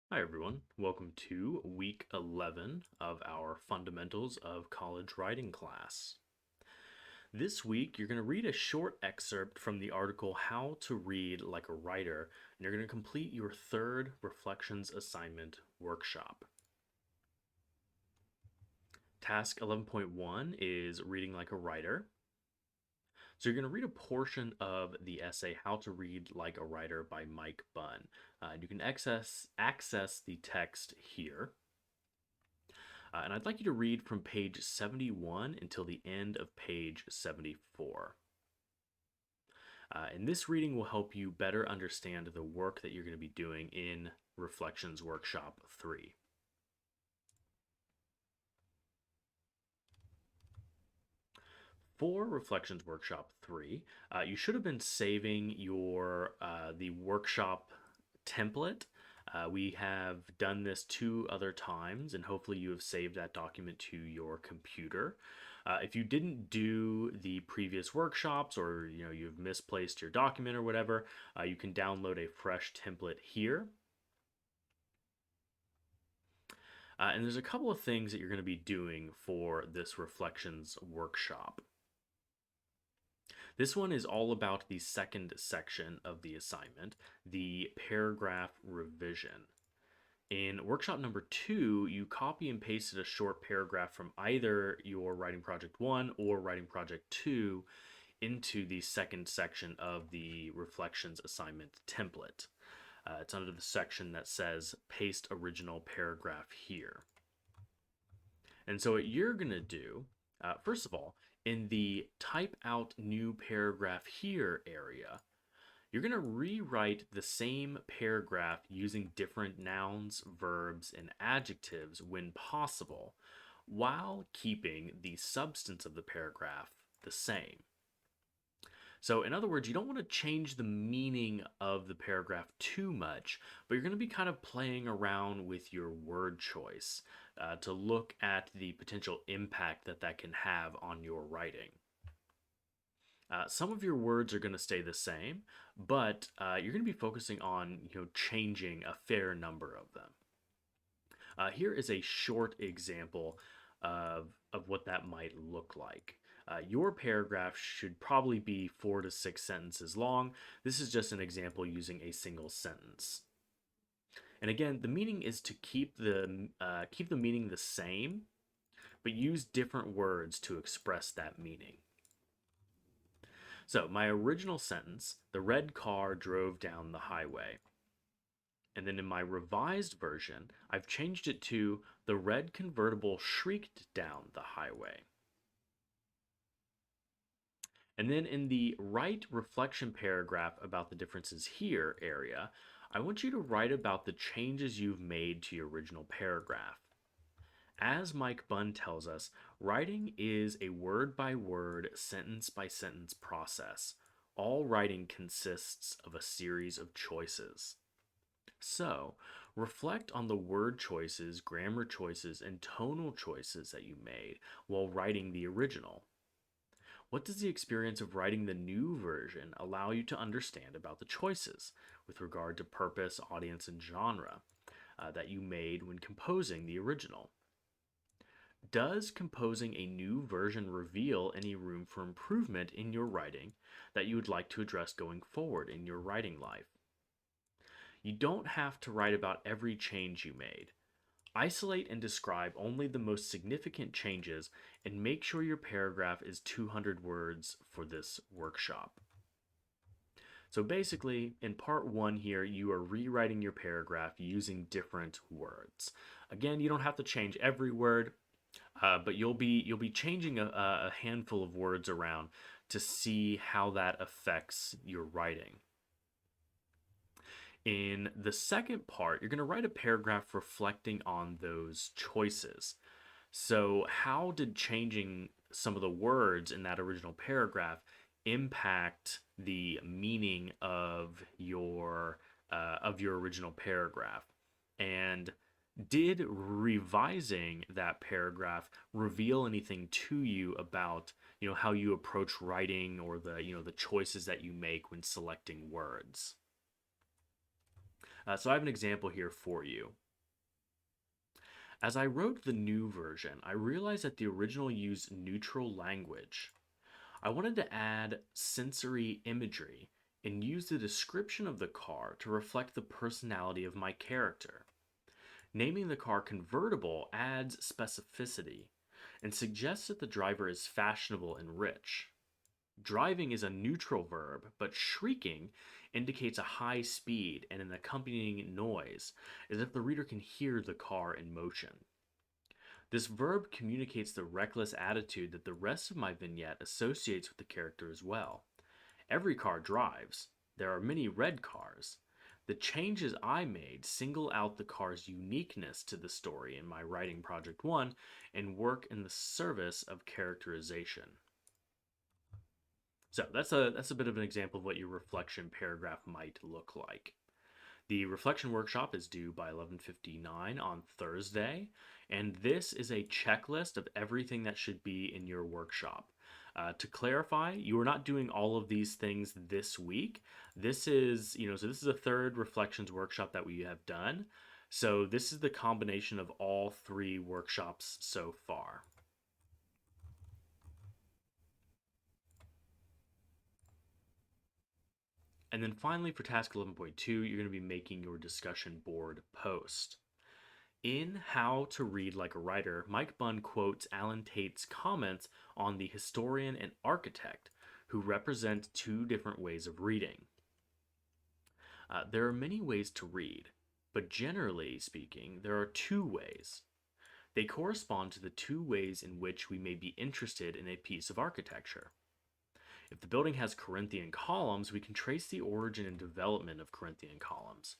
Hi, everyone. Welcome to week 11 of our Fundamentals of College Writing class. This week, you're going to read a short excerpt from the article How to Read Like a Writer, and you're going to complete your third Reflections Assignment workshop. Task 11.1 is Reading Like a Writer. So you're going to read a portion of the essay How to Read Like a Writer by Mike Bunn. And you can access the text here. And I'd like you to read from page 71 until the end of page 74. And this reading will help you better understand the work that you're going to be doing in Reflections Workshop 3. For Reflections Workshop 3, you should have been saving your the workshop template. We have done this 2 other times, and hopefully you have saved that document to your computer. If you didn't do the previous workshops, or you've misplaced your document or whatever, you can download a fresh template here. And there's a couple of things that you're going to be doing for this Reflections workshop. This one is all about the second section of the assignment, the paragraph revision. In workshop number 2, you copy and pasted a short paragraph from either your Writing Project 1 or Writing Project 2 into the second section of the Reflections assignment template. It's under the section that says Paste Original Paragraph Here. And so what you're going to do, first of all, in the Type Out New Paragraph Here area, you're going to rewrite the same paragraph using different nouns, verbs, and adjectives when possible, while keeping the substance of the paragraph the same. So, in other words, you don't want to change the meaning of the paragraph too much, but you're going to be kind of playing around with your word choice to look at the potential impact that can have on your writing. Some of your words are going to stay the same, but you're going to be focusing on changing a fair number of them. Here is a short example of what that might look like. Your paragraph should probably be 4 to 6 sentences long. This is just an example using a single sentence. And again, the meaning is to keep the meaning the same, but use different words to express that meaning. So my original sentence, the red car drove down the highway. And then in my revised version, I've changed it to the red convertible shrieked down the highway. And then in the write reflection paragraph about the differences here area, I want you to write about the changes you've made to your original paragraph. As Mike Bunn tells us, writing is a word by word, sentence by sentence process. All writing consists of a series of choices. So, reflect on the word choices, grammar choices, and tonal choices that you made while writing the original. What does the experience of writing the new version allow you to understand about the choices with regard to purpose, audience, and genre that you made when composing the original? Does composing a new version reveal any room for improvement in your writing that you would like to address going forward in your writing life? You don't have to write about every change you made. Isolate and describe only the most significant changes and make sure your paragraph is 200 words for this workshop. So basically, in part 1 here, you are rewriting your paragraph using different words. Again, you don't have to change every word. But you'll be changing a handful of words around to see how that affects your writing. In the second part, you're going to write a paragraph reflecting on those choices. So, how did changing some of the words in that original paragraph impact the meaning of your original paragraph? And did revising that paragraph reveal anything to you about how you approach writing, or the choices that you make when selecting words? So I have an example here for you. As I wrote the new version, I realized that the original used neutral language. I wanted to add sensory imagery and use the description of the car to reflect the personality of my character. Naming the car convertible adds specificity and suggests that the driver is fashionable and rich. Driving is a neutral verb, but shrieking indicates a high speed and an accompanying noise, as if the reader can hear the car in motion. This verb communicates the reckless attitude that the rest of my vignette associates with the character as well. Every car drives. There are many red cars. The changes I made single out the car's uniqueness to the story in my writing project 1 and work in the service of characterization. So that's a bit of an example of what your reflection paragraph might look like. The reflection workshop is due by 11:59 on Thursday, and this is a checklist of everything that should be in your workshop. To clarify, you are not doing all of these things this week. This is, so this is a third reflections workshop that we have done. So this is the combination of all three workshops so far. And then finally, for task 11.2, you're going to be making your discussion board post. In How to Read Like a Writer, Mike Bunn quotes Alan Tate's comments on the historian and architect, who represent two different ways of reading. There are many ways to read, but generally speaking, there are two ways. They correspond to the two ways in which we may be interested in a piece of architecture. If the building has Corinthian columns, we can trace the origin and development of Corinthian columns.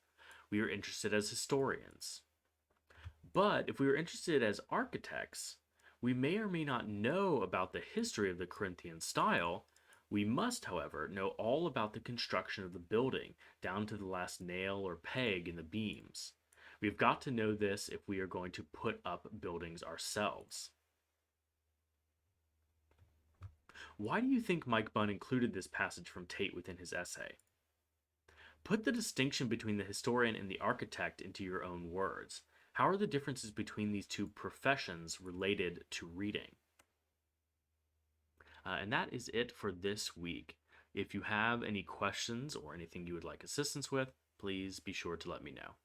We are interested as historians. But if we are interested as architects, we may or may not know about the history of the Corinthian style. We must, however, know all about the construction of the building, down to the last nail or peg in the beams. We've got to know this if we are going to put up buildings ourselves. Why do you think Mike Bunn included this passage from Tate within his essay? Put the distinction between the historian and the architect into your own words. How are the differences between these two professions related to reading? And that is it for this week. If you have any questions or anything you would like assistance with, please be sure to let me know.